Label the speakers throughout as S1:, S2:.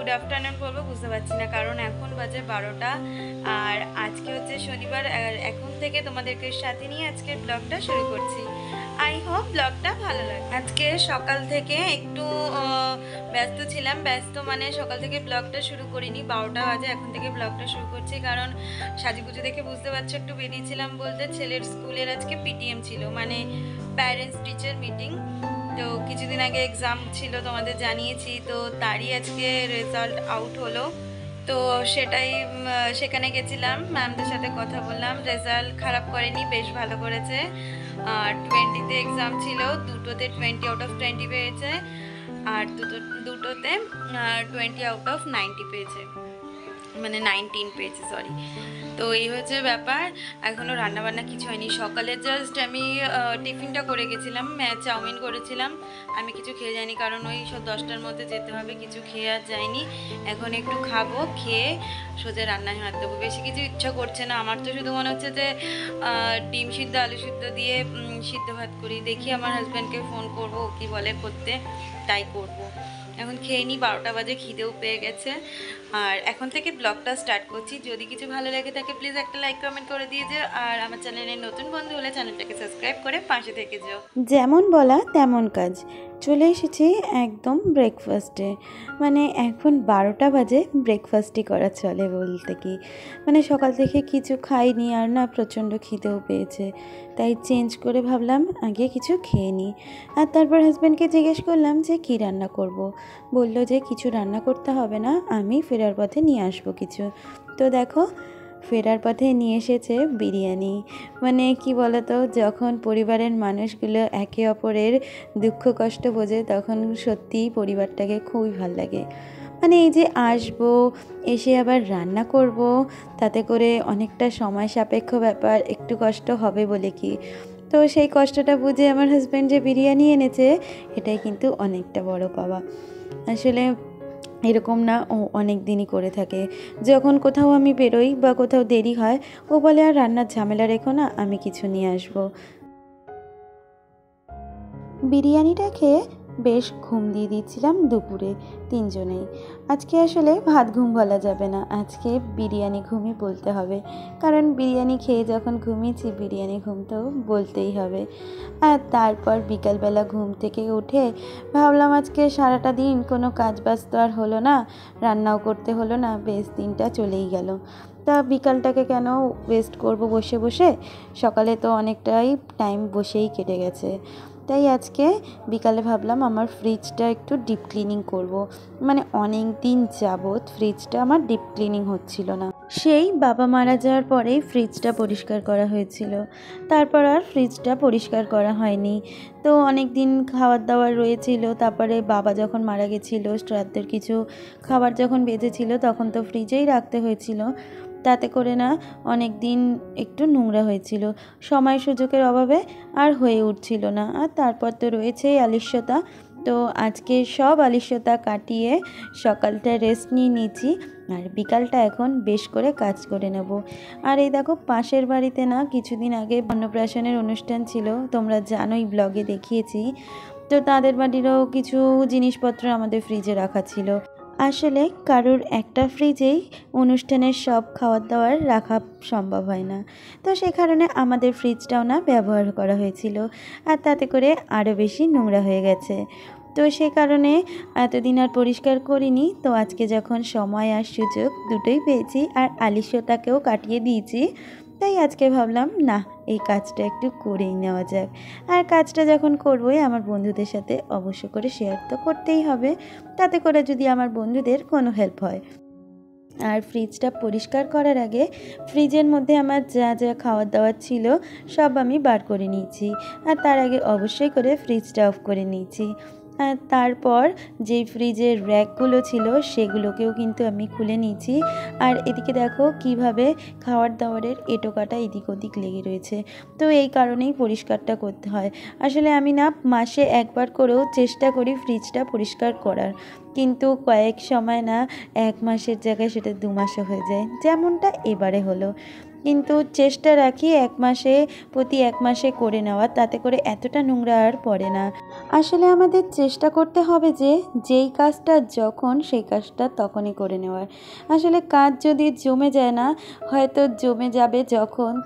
S1: Good afternoon বলবো বুঝতে পারছি না, কারণ এখন বাজে 12টা আর আজকে হচ্ছে শনিবার। আর এখন থেকে তোমাদেরকে সাথে নিয়ে আজকের ব্লগটা শুরু করছি। আই হোপ ব্লগটা ভালো লাগে। আজকে সকাল থেকে একটু ব্যস্ত ছিলাম, ব্যস্ত মানে সকাল থেকে ব্লগটা শুরু করিনি, 12টা বাজে এখন থেকে ব্লগটা শুরু করছি। কারণ সাজুগুজু দেখে বুঝতে পারছো একটু বেরিয়েছিলাম বলতে, ছেলের স্কুলের আজকে পিটিএম ছিল, মানে প্যারেন্টস টিচার মিটিং। তো কিছুদিন আগে এক্সাম ছিল তোমাদের জানিয়েছি, তো তারই আজকে রেজাল্ট আউট হলো। তো সেটাই সেখানে গেছিলাম, ম্যামদের সাথে কথা বললাম। রেজাল্ট খারাপ করেনি, বেশ ভালো করেছে। 20তে এক্সাম ছিল, দুটোতে 20 আউট অফ 20 পেয়েছে, আর দুটোতে 20 আউট অফ 90 পেয়েছে, মানে 19 পেয়েছে, সরি। তো এই হচ্ছে ব্যাপার। এখনও রান্নাবান্না কিছু হয়নি। সকালে জাস্ট আমি টিফিনটা করে গেছিলাম, চাউমিন করেছিলাম। আমি কিছু খেয়ে যাইনি, কারণ ওই সব 10টার মধ্যে যেতে হবে, কিছু খেয়ে আর যাইনি। এখন একটু খাবো, খেয়ে সোজা রান্নায় হাত দেবো। বেশি কিছু ইচ্ছা করছে না আমার, তো শুধু মনে হচ্ছে যে ডিম সিদ্ধ আলু সিদ্ধ দিয়ে সিদ্ধ ভাত করি। দেখি আমার হাজব্যান্ডকে ফোন করবো, কি বলে করতে, তাই করব। এখন খেয়ে নিই, 12টা বাজে, খিদেও পেয়ে গেছে। আর এখন থেকে ব্লগটা স্টার্ট করছি। যদি কিছু ভালো লেগে থাকে প্লিজ একটা লাইক কমেন্ট করে দিয়ে যাও, আর আমার চ্যানেলের নতুন বন্ধু হলে চ্যানেলটাকে সাবস্ক্রাইব করে পাশে থেকে যাও। যেমন বলা তেমন কাজ, চলে এসেছি একদম ব্রেকফাস্টে। মানে এখন 12টা বাজে, ব্রেকফাস্টই করা চলে বলতে কি। মানে সকাল থেকে কিছু খাইনি, আর না প্রচণ্ড খিদেও পেয়েছে, তাই চেঞ্জ করে ভাবলাম আগে কিছু খেয়ে নিই। আর তারপর হাজব্যান্ডকে জিজ্ঞেস করলাম যে কী রান্না করব। বললো যে কিছু রান্না করতে হবে না, আমি ফেরার পথে নিয়ে আসবো কিছু। তো দেখো, ফেরার পথে নিয়ে এসেছে বিরিয়ানি। মানে কি বলতো, যখন পরিবারের মানুষগুলো একে অপরের দুঃখ কষ্ট বোঝে তখন সত্যিই পরিবারটাকে খুবই ভালো লাগে। মানে এই যে আসবো, এসে আবার রান্না করব, তাতে করে অনেকটা সময় সাপেক্ষ ব্যাপার, একটু কষ্ট হবে বলে কি। তো সেই কষ্টটা বুঝে আমার হাজব্যান্ড যে বিরিয়ানি এনেছে, এটাই কিন্তু অনেকটা বড় পাওয়া। আসলে এরকম না, ও অনেক দিনই করে থাকে। যখন কোথাও আমি বেরোই বা কোথাও দেরি হয়, ও বলে আর রান্নার ঝামেলা রেখো না, আমি কিছু নিয়ে আসবো। বিরিয়ানিটা খেয়ে বেশ ঘুম দিয়ে দিচ্ছিলাম দুপুরে তিনজনেই। আজকে আসলে ভাত ঘুম বলা যাবে না, আজকে বিরিয়ানি ঘুমই বলতে হবে, কারণ বিরিয়ানি খেয়ে যখন ঘুমিয়েছি বিরিয়ানি ঘুম তো বলতেই হবে। আর তারপর বিকালবেলা ঘুম থেকে উঠে ভাবলাম আজকে সারাটা দিন কোনো কাজ বাজ তো আর হলো না, রান্নাও করতে হলো না, বেশ দিনটা চলেই গেল। তা বিকালটাকে কেন ওয়েস্ট করব বসে বসে, সকালে তো অনেকটাই টাইম বসেই কেটে গেছে। তাই আজকে বিকালে ভাবলাম আমার ফ্রিজটা একটু ডিপ ক্লিনিং করব। মানে অনেক দিন যাবৎ ফ্রিজটা আমার ডিপ ক্লিনিং হচ্ছিল না। সেই বাবা মারা যাওয়ার পরেই ফ্রিজটা পরিষ্কার করা হয়েছিল, তারপর আর ফ্রিজটা পরিষ্কার করা হয়নি। তো অনেক দিন খাবার দাবার রয়েছিল, তারপরে বাবা যখন মারা গেছিলো, শ্রাদ্ধের কিছু খাবার যখন বেঁচেছিল তখন তো ফ্রিজেই রাখতে হয়েছিল, তাতে করে না অনেক দিন একটু নোংরা হয়েছিল, সময় সুযোগের অভাবে আর হয়ে উঠছিল না। আর তারপর তো রয়েছেই আলিস্যতা। তো আজকে সব আলিস্যতা কাটিয়ে সকালটা রেস্ট নিয়ে নিয়েছি, আর বিকালটা এখন বেশ করে কাজ করে নেব। আর এই দেখো, পাশের বাড়িতে না কিছুদিন আগে অন্নপ্রাশনের অনুষ্ঠান ছিল, তোমরা জানোই, ব্লগে দেখিয়েছি। তো তাদের বাড়িরও কিছু জিনিসপত্র আমাদের ফ্রিজে রাখা ছিল। আসলে কারোর একটা ফ্রিজেই অনুষ্ঠানের সব খাবার দাবার রাখা সম্ভব হয় না, তো সে কারণে আমাদের ফ্রিজটাও না ব্যবহার করা হয়েছিল, আর তাতে করে আরও বেশি নোংরা হয়ে গেছে। তো সে কারণে এতদিন আর পরিষ্কার করিনি। তো আজকে যখন সময় আর সুযোগ দুটোই পেয়েছি, আর আলিস্যটাকেও কাটিয়ে দিয়েছি, তাই আজকে ভাবলাম না, এই কাজটা একটু করেই নেওয়া যাক। আর কাজটা যখন করবোই আমার বন্ধুদের সাথে অবশ্য করে শেয়ার তো করতেই হবে, তাতে করে যদি আমার বন্ধুদের কোনো হেল্প হয়। আর ফ্রিজটা পরিষ্কার করার আগে ফ্রিজের মধ্যে আমার যা যা খাওয়ার দাওয়ার ছিল সব আমি বার করে নিয়েছি, আর তার আগে অবশ্যই করে ফ্রিজটা অফ করে নিয়েছি। আর তারপর যেই ফ্রিজের র্যাকগুলো ছিল সেগুলোকেও কিন্তু আমি খুলে নিয়েছি। আর এদিকে দেখো কিভাবে খাওয়ার দাওয়ারের এঁটো কাটা এদিক ওদিক লেগে রয়েছে, তো এই কারণেই পরিষ্কারটা করতে হয়। আসলে আমি না মাসে একবার করেও চেষ্টা করি ফ্রিজটা পরিষ্কার করার, কিন্তু কয়েক সময় না 1 মাসের জায়গায় সেটা 2 মাসও হয়ে যায়, যেমনটা এবারে হলো।
S2: কিন্তু চেষ্টা রাখি প্রতি এক মাসে করে নেওয়ার, তাতে করে এতটা নোংরা আর পড়ে না। আসলে আমাদের চেষ্টা করতে হবে যে যেই কাজটা যখন সেই কাজটা তখনই করে নেওয়ার। আসলে কাজ যদি জমে যায় না, হয়তো জমে যাবে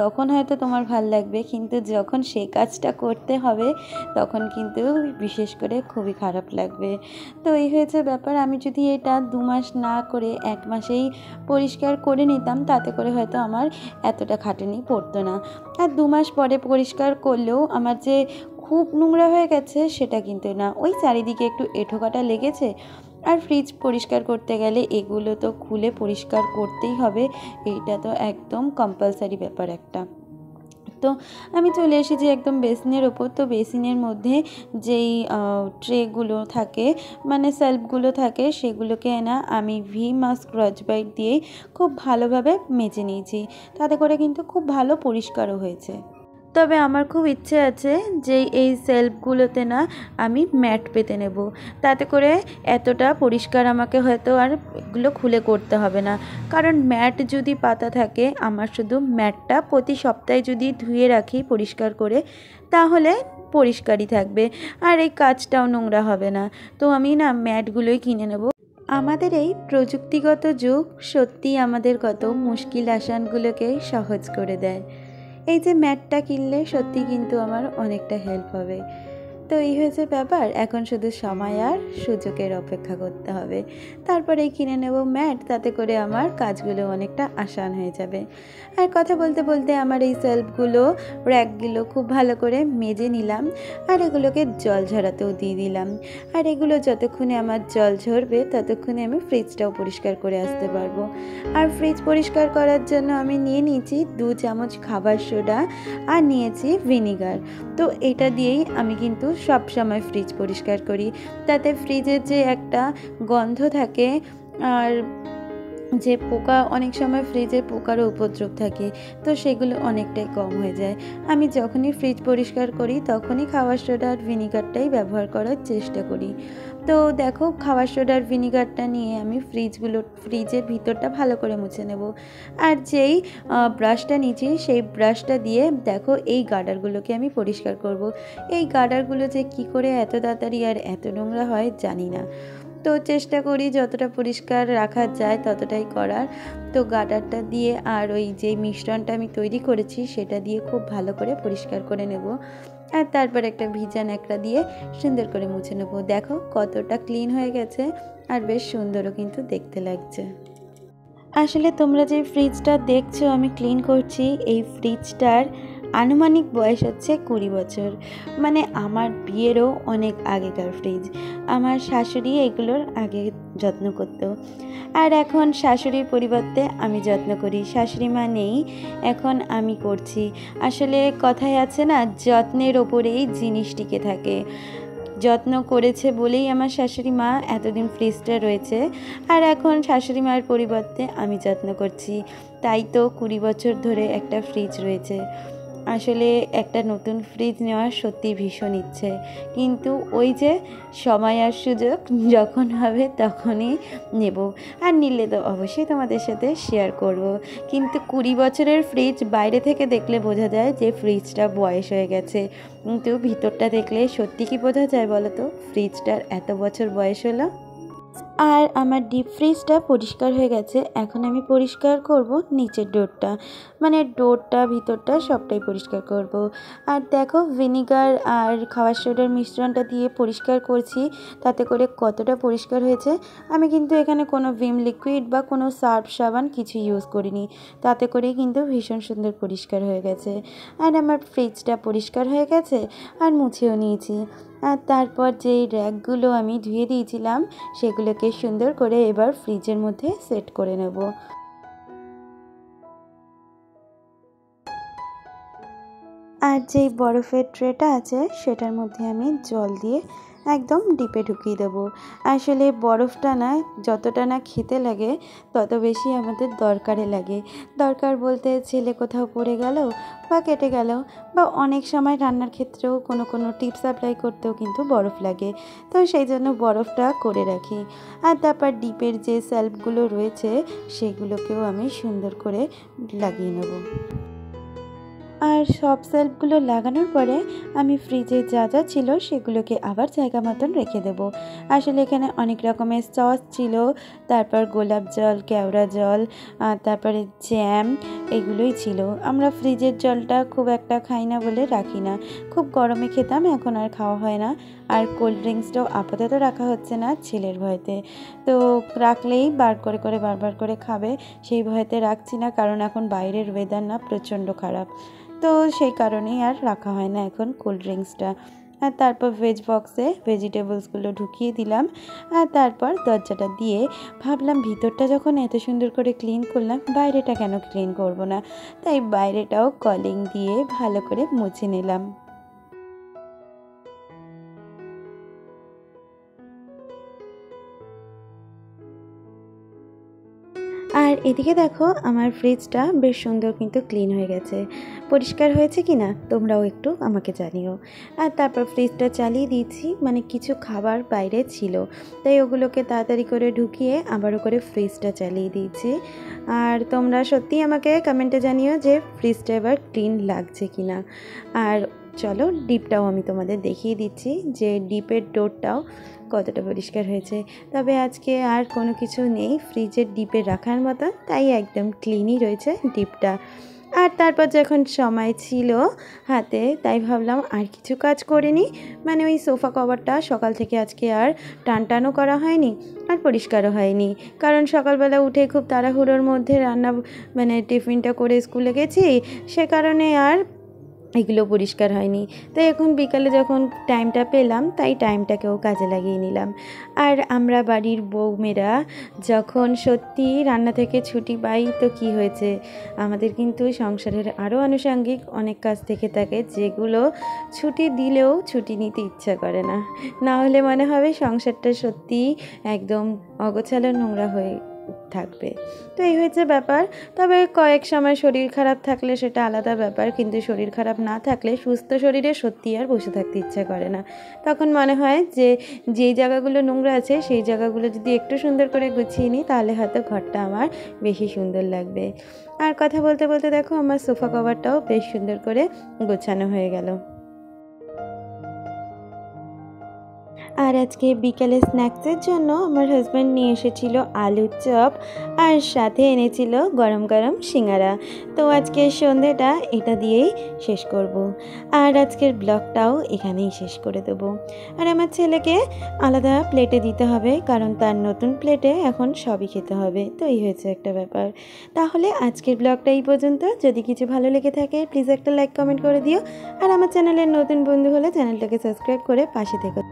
S2: তখন হয়তো তোমার ভাল লাগবে, কিন্তু যখন সেই কাজটা করতে হবে তখন কিন্তু বিশেষ করে খুবই খারাপ লাগবে। তো এই হয়েছে ব্যাপার। আমি যদি এটা 2 মাস না করে 1 মাসেই পরিষ্কার করে নিতাম, তাতে করে হয়তো আমার এতটা খাটুনি পড়তো না। আর 2 মাস পরে পরিষ্কার করলেও আমার যে খুব নোংরা হয়ে গেছে সেটা কিন্তু না, ওই চারিদিকে একটু এঁঠোকাটা লেগেছে। আর ফ্রিজ পরিষ্কার করতে গেলে এগুলো তো খুলে পরিষ্কার করতেই হবে, এইটা তো একদম কম্পালসারি ব্যাপার একটা। তো আমি চলে এসেছি একদম বেসিনের ওপর। তো বেসিনের মধ্যে যেই ট্রেগুলো থাকে, মানে সেলফগুলো থাকে, সেগুলোকে আমি ভিম আর স্ক্রচ ব্রাইট দিয়ে খুব ভালোভাবে মেজে নিয়েছি, তাতে করে কিন্তু খুব ভালো পরিষ্কারও হয়েছে। তবে আমার খুব ইচ্ছে আছে যে এই সেলফগুলোতে আমি ম্যাট পেতে নেব, তাতে করে এতটা পরিষ্কার আমাকে হয়তো আর এগুলো খুলে করতে হবে না। কারণ ম্যাট যদি পাতা থাকে, আমার শুধু ম্যাটটা প্রতি সপ্তাহে যদি ধুয়ে রাখি পরিষ্কার করে, তাহলে পরিষ্কারই থাকবে আর এই কাজটাও নোংরা হবে না। তো আমি ম্যাটগুলোই কিনে নেব। আমাদের এই প্রযুক্তিগত যুগ সত্যি আমাদের কত মুশকিল আসানগুলোকে সহজ করে দেয়। এই যে ম্যাটটা কিনলে সত্যি কিন্তু আমার অনেকটা হেল্প হবে। তো এই হয়েছে ব্যাপার। এখন শুধু সময় আর সুযোগের অপেক্ষা করতে হবে, তারপরেই কিনে নেব ম্যাট, তাতে করে আমার কাজগুলো অনেকটা আসান হয়ে যাবে। আর কথা বলতে বলতে আমার এই সেলফগুলো, র্যাকগুলো খুব ভালো করে মেজে নিলাম, আর এগুলোকে জল ঝরাতেও দিয়ে দিলাম। আর এগুলো যতক্ষণে আমার জল ঝরবে ততক্ষণে আমি ফ্রিজটাও পরিষ্কার করে আসতে পারবো। আর ফ্রিজ পরিষ্কার করার জন্য আমি নিয়ে নিয়েছি 2 চামচ খাবার সোডা আর নিয়েছি ভিনিগার। তো এটা দিয়েই আমি কিন্তু সব সময় ফ্রিজ পরিষ্কার করি, তাতে ফ্রিজের যে একটা গন্ধ থাকে আর যে পোকা, অনেক সময় ফ্রিজে পোকারও উপদ্রব থাকে, তো সেগুলো অনেকটাই কম হয়ে যায়। আমি যখনই ফ্রিজ পরিষ্কার করি তখনই খাবার সোডা আর ভিনিগারটাই ব্যবহার করার চেষ্টা করি। তো দেখো, খাবার সোডা আর ভিনিগারটা নিয়ে আমি ফ্রিজের ভিতরটা ভালো করে মুছে নেব। আর যেই ব্রাশটা নিয়েছি সেই ব্রাশটা দিয়ে দেখো এই গার্ডারগুলোকে আমি পরিষ্কার করব। এই গার্ডারগুলো যে কি করে এত তাড়াতাড়ি আর এত নোংরা হয় জানি না, তো চেষ্টা করি যতটা পরিষ্কার রাখা যায় ততটাই করার। তো গার্ডারটা দিয়ে আর ওই যে মিশ্রণটা আমি তৈরি করেছি সেটা দিয়ে খুব ভালো করে পরিষ্কার করে নেব। আর তারপর একটা ভিজা ন্যাকড়া দিয়ে সুন্দর করে মুছে নেব। দেখো কতটা ক্লিন হয়ে গেছে, আর বেশ সুন্দরও কিন্তু দেখতে লাগছে। আসলে তোমরা যে ফ্রিজটা দেখছো আমি ক্লিন করছি, এই ফ্রিজটার আনুমানিক বয়স হচ্ছে 20 বছর, মানে আমার বিয়েরও অনেক আগেকার ফ্রিজ। আমার শাশুড়ি এগুলোর আগে যত্ন করতো, আর এখন শাশুড়ির পরিবর্তে আমি যত্ন করি। শাশুড়ি মা নেই, এখন আমি করছি। আসলে কথায় আছে না, যত্নের ওপরেই জিনিস টিকে থাকে। যত্ন করেছে বলেই আমার শাশুড়ি মা এতদিন ফ্রিজটা রয়েছে, আর এখন শাশুড়ি মায়ের পরিবর্তে আমি যত্ন করছি, তাই তো 20 বছর ধরে একটা ফ্রিজ রয়েছে। আসলে একটা নতুন ফ্রিজ নেওয়ার সত্যি ভীষণ ইচ্ছে, কিন্তু ওই যে সময় আর সুযোগ যখন হবে তখনই নেব, আর নিলে তো অবশ্যই তোমাদের সাথে শেয়ার করব। কিন্তু 20 বছরের ফ্রিজ বাইরে থেকে দেখলে বোঝা যায় যে ফ্রিজটা বয়স হয়ে গেছে, কিন্তু ভিতরটা দেখলে সত্যি কি বোঝা যায় বলো তো ফ্রিজটার এত বছর বয়স হলো। আর আমার ডিপ ফ্রিজটা পরিষ্কার হয়ে গেছে, এখন আমি পরিষ্কার করব নিচের ডোরটা, মানে ডোরটা ভিতরটা সবটাই পরিষ্কার করব। আর দেখো ভিনিগার আর খাবার সোডার মিশ্রণটা দিয়ে পরিষ্কার করছি, তাতে করে কতটা পরিষ্কার হয়েছে। আমি কিন্তু এখানে কোনো ভিম লিকুইড বা কোনো সার্ফ সাবান কিছু ইউজ করিনি, তাতে করেই কিন্তু ভীষণ সুন্দর পরিষ্কার হয়ে গেছে। আর আমার ফ্রিজটা পরিষ্কার হয়ে গেছে আর মুছেও নিয়েছি। আর তারপর যেই র্যাকগুলো আমি ধুয়ে দিয়েছিলাম সেগুলোকে সুন্দর করে এবার ফ্রিজের মধ্যে সেট করে নেব। আর যেই বরফের ট্রেটা আছে সেটার মধ্যে আমি জল দিয়ে একদম ডিপে ঢুকিয়ে দেবো। আসলে বরফটা না যতটা না খেতে লাগে তত বেশি আমাদের দরকারে লাগে। দরকার বলতে ছেলে কোথাও পড়ে গেল বা কেটে গেল, বা অনেক সময় রান্নার ক্ষেত্রেও কোনো টিপস অ্যাপ্লাই করতেও কিন্তু বরফ লাগে। তো সেই জন্য বরফটা করে রাখি। আর তারপর ডিপের যে সেলফগুলো রয়েছে সেগুলোকেও আমি সুন্দর করে লাগিয়ে নেব। আর সব সেলফগুলো লাগানোর পরে আমি ফ্রিজে যা যা ছিল সেগুলোকে আবার জায়গা মতন রেখে দেব। আসলে এখানে অনেক রকমের সস ছিল, তারপর গোলাপ জল, কেওড়া জল, তারপরে জ্যাম, এগুলোই ছিল। আমরা ফ্রিজের জলটা খুব একটা খাই না বলে রাখি না, খুব গরমে খেতাম, এখন আর খাওয়া হয় না। আর কোল্ড ড্রিঙ্কসটাও আপাতত রাখা হচ্ছে না ছেলের ভয়তে, তো রাখলেই বারবার করে খাবে, সেই ভয়তে রাখছি না, কারণ এখন বাইরের ওয়েদার না প্রচণ্ড খারাপ, তো সেই কারণেই আর রাখা হয় না এখন কোল্ড ড্রিঙ্কসটা। আর তারপর ভেজ বক্সে ভেজিটেবলসগুলো ঢুকিয়ে দিলাম। আর তারপর দরজাটা দিয়ে ভাবলাম ভিতরটা যখন এত সুন্দর করে ক্লিন করলাম, বাইরেটা কেন ক্লিন করব না, তাই বাইরেটাও কলিং দিয়ে ভালো করে মুছে নিলাম। আর এদিকে দেখো আমার ফ্রিজটা বেশ সুন্দর কিন্তু ক্লিন হয়ে গেছে। পরিষ্কার হয়েছে কি না তোমরাও একটু আমাকে জানিও। আর তারপর ফ্রিজটা চালিয়ে দিয়েছি, মানে কিছু খাবার বাইরে ছিল তাই ওগুলোকে তাড়াতাড়ি করে ঢুকিয়ে আবারও করে ফ্রিজটা চালিয়ে দিয়েছি। আর তোমরা সত্যিই আমাকে কমেন্টে জানিও যে ফ্রিজটা এবার ক্লিন লাগছে কি না। আর চলো ডিপটাও আমি তোমাদের দেখিয়ে দিচ্ছি যে ডিপের ডোরটাও কতটা পরিষ্কার হয়েছে। তবে আজকে আর কোনো কিছু নেই ফ্রিজের ডিপে রাখার মতো, তাই একদম ক্লিনই রয়েছে ডিপটা। আর তারপর যখন সময় ছিল হাতে, তাই ভাবলাম আর কিছু কাজ করে নিই, মানে ওই সোফা কভারটা সকাল থেকে আজকে আর টানটানও করা হয়নি আর পরিষ্কারও হয়নি, কারণ সকালবেলা উঠে খুব তাড়াহুড়োর মধ্যে রান্না মানে টিফিনটা করে স্কুলে গেছি, সে কারণে আর এগুলো পরিষ্কার হয়নি। তাই এখন বিকালে যখন টাইমটা পেলাম তাই টাইমটাকেও কাজে লাগিয়ে নিলাম। আর আমরা বাড়ির বউমেয়েরা যখন সত্যি রান্না থেকে ছুটি পাই তো কি হয়েছে, আমাদের কিন্তু সংসারের আরও আনুষঙ্গিক অনেক কাজ থেকে থাকে যেগুলো ছুটি দিলেও ছুটি নিতে ইচ্ছা করে না, না হলে মনে হবে সংসারটা সত্যি একদম অগোছালো নোংরা হয়ে থাকবে। তো এই হয়েছে ব্যাপার। তবে কয়েক সময় শরীর খারাপ থাকলে সেটা আলাদা ব্যাপার, কিন্তু শরীর খারাপ না থাকলে সুস্থ শরীরে সত্যি আর বসে থাকতে ইচ্ছা করে না। তখন মনে হয় যে যেই জায়গাগুলো নোংরা আছে সেই জায়গাগুলো যদি একটু সুন্দর করে গুছিয়ে নিই তাহলে হয়তো ঘরটা আমার বেশি সুন্দর লাগবে। আর কথা বলতে বলতে দেখো আমার সোফা কভারটাও বেশ সুন্দর করে গোছানো হয়ে গেল। আর আজকে বিকেলে স্ন্যাক্সের জন্য আমার হাজব্যান্ড নিয়ে এসেছিল আলুর চপ আর সাথে এনেছিল গরম গরম সিঙ্গারা। তো আজকে সন্ধেটা এটা দিয়েই শেষ করব। আর আজকের ব্লগটাও এখানেই শেষ করে দেব। আর আমার ছেলেকে আলাদা প্লেটে দিতে হবে, কারণ তার নতুন প্লেটে এখন সবই খেতে হবে, তো এই হয়েছে একটা ব্যাপার। তাহলে আজকের ব্লগটা এই পর্যন্ত। যদি কিছু ভালো লেগে থাকে প্লিজ একটা লাইক কমেন্ট করে দিও। আর আমার চ্যানেলের নতুন বন্ধু হলে চ্যানেলটাকে সাবস্ক্রাইব করে পাশে থেকো।